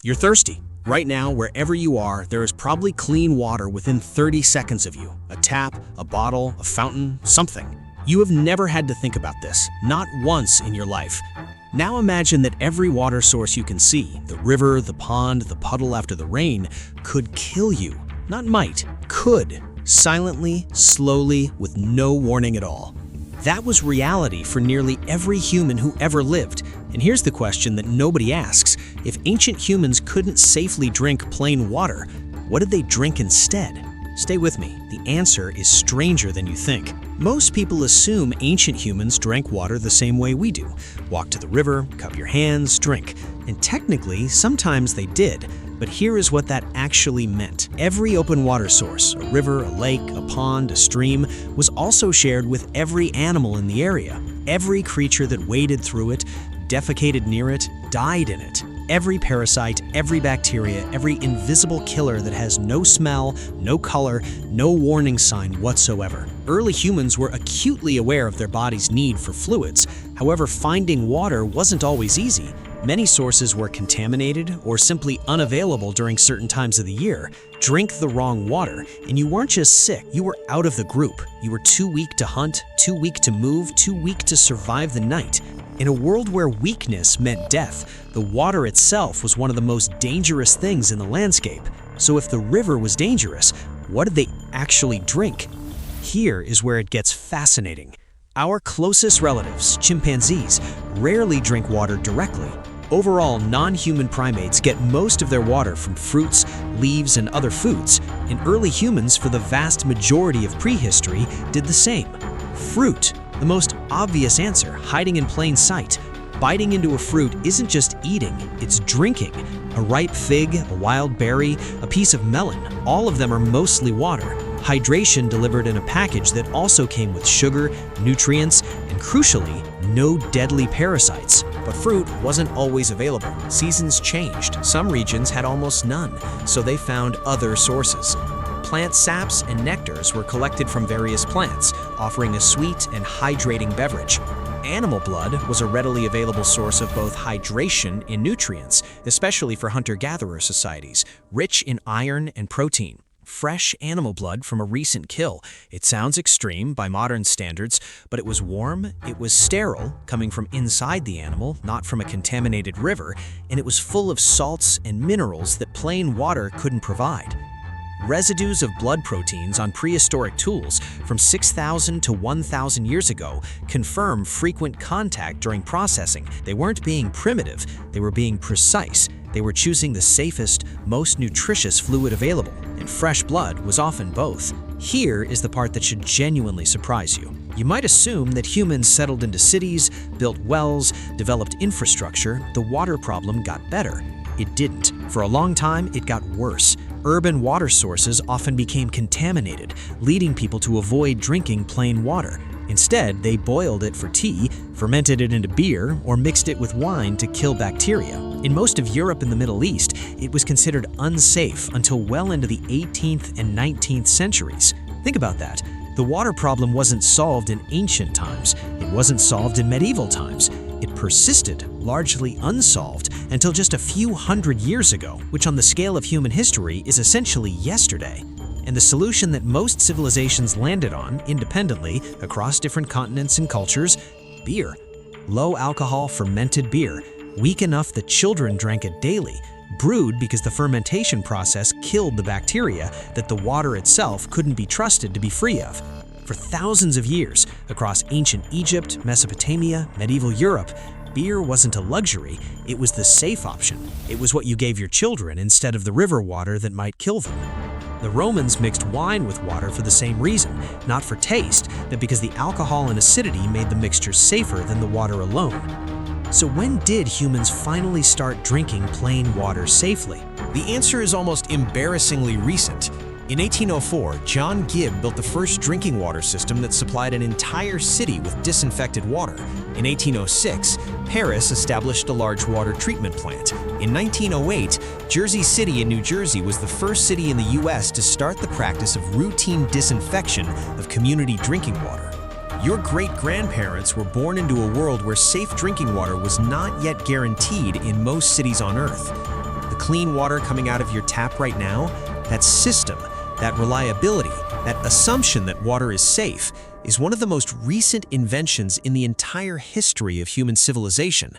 You're thirsty. Right now, wherever you are, there is probably clean water within 30 seconds of you. A tap, a bottle, a fountain, something. You have never had to think about this, not once in your life. Now imagine that every water source you can see, the river, the pond, the puddle after the rain, could kill you. Not might, could. Silently, slowly, with no warning at all. That was reality for nearly every human who ever lived. And here's the question that nobody asks. If ancient humans couldn't safely drink plain water, what did they drink instead? Stay with me. The answer is stranger than you think. Most people assume ancient humans drank water the same way we do. Walk to the river, cup your hands, drink. And technically, sometimes they did. But here is what that actually meant. Every open water source, a river, a lake, a pond, a stream, was also shared with every animal in the area. Every creature that waded through it, defecated near it, died in it. Every parasite, every bacteria, every invisible killer that has no smell, no color, no warning sign whatsoever. Early humans were acutely aware of their body's need for fluids. However, finding water wasn't always easy. Many sources were contaminated or simply unavailable during certain times of the year. Drink the wrong water, and you weren't just sick, you were out of the group. You were too weak to hunt, too weak to move, too weak to survive the night. In a world where weakness meant death, the water itself was one of the most dangerous things in the landscape. So if the river was dangerous, what did they actually drink? Here is where it gets fascinating. Our closest relatives, chimpanzees, rarely drink water directly. Overall, non-human primates get most of their water from fruits, leaves, and other foods, and early humans, for the vast majority of prehistory, did the same. Fruit, the most obvious answer, hiding in plain sight. Biting into a fruit isn't just eating, it's drinking. A ripe fig, a wild berry, a piece of melon, all of them are mostly water. Hydration delivered in a package that also came with sugar, nutrients, and crucially, no deadly parasites. But fruit wasn't always available. Seasons changed. Some regions had almost none, so they found other sources. Plant saps and nectars were collected from various plants, offering a sweet and hydrating beverage. Animal blood was a readily available source of both hydration and nutrients, especially for hunter-gatherer societies, rich in iron and protein. Fresh animal blood from a recent kill. It sounds extreme by modern standards, but it was warm, it was sterile, coming from inside the animal, not from a contaminated river, and it was full of salts and minerals that plain water couldn't provide. Residues of blood proteins on prehistoric tools from 6,000 to 1,000 years ago confirm frequent contact during processing. They weren't being primitive, they were being precise. They were choosing the safest, most nutritious fluid available, and fresh blood was often both. Here is the part that should genuinely surprise you. You might assume that humans settled into cities, built wells, developed infrastructure, the water problem got better. It didn't. For a long time, it got worse. Urban water sources often became contaminated, leading people to avoid drinking plain water. Instead, they boiled it for tea, fermented it into beer, or mixed it with wine to kill bacteria. In most of Europe and the Middle East, it was considered unsafe until well into the 18th and 19th centuries. Think about that. The water problem wasn't solved in ancient times. It wasn't solved in medieval times. It persisted, largely unsolved, until just a few hundred years ago, which on the scale of human history is essentially yesterday. And the solution that most civilizations landed on, independently, across different continents and cultures, beer. Low-alcohol fermented beer, weak enough that children drank it daily, brewed because the fermentation process killed the bacteria that the water itself couldn't be trusted to be free of. For thousands of years, across ancient Egypt, Mesopotamia, medieval Europe, beer wasn't a luxury, it was the safe option. It was what you gave your children instead of the river water that might kill them. The Romans mixed wine with water for the same reason, not for taste, but because the alcohol and acidity made the mixture safer than the water alone. So when did humans finally start drinking plain water safely? The answer is almost embarrassingly recent. In 1804, John Gibb built the first drinking water system that supplied an entire city with disinfected water. In 1806, Paris established a large water treatment plant. In 1908, Jersey City in New Jersey was the first city in the U.S. to start the practice of routine disinfection of community drinking water. Your great-grandparents were born into a world where safe drinking water was not yet guaranteed in most cities on Earth. The The clean water coming out of your tap right now, that system, that reliability, that assumption that water is safe, is one of the most recent inventions in the entire history of human civilization.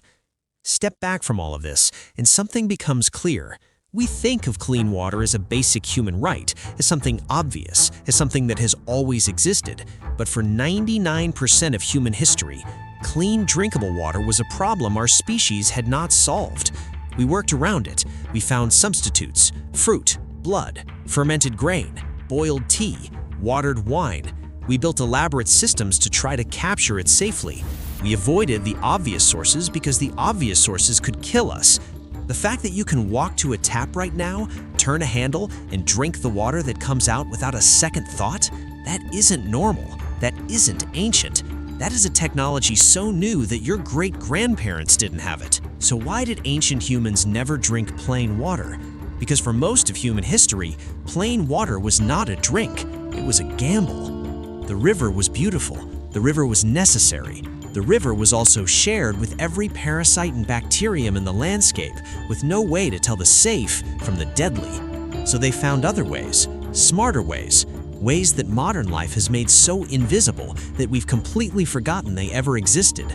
Step back from all of this, and something becomes clear. We think of clean water as a basic human right, as something obvious, as something that has always existed. But for 99% of human history, clean drinkable water was a problem our species had not solved. We worked around it. We found substitutes: fruit, blood, fermented grain, boiled tea, watered wine. We built elaborate systems to try to capture it safely. We avoided the obvious sources because the obvious sources could kill us. The fact that you can walk to a tap right now, turn a handle, and drink the water that comes out without a second thought, that isn't normal. That isn't ancient. That is a technology so new that your great-grandparents didn't have it. So why did ancient humans never drink plain water? Because for most of human history, plain water was not a drink. It was a gamble. The river was beautiful. The river was necessary. The river was also shared with every parasite and bacterium in the landscape, with no way to tell the safe from the deadly. So they found other ways, smarter ways, ways that modern life has made so invisible that we've completely forgotten they ever existed.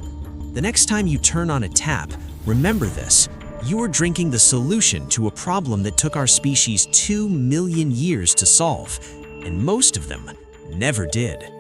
The next time you turn on a tap, remember this: you are drinking the solution to a problem that took our species 2 million years to solve, and most of them never did.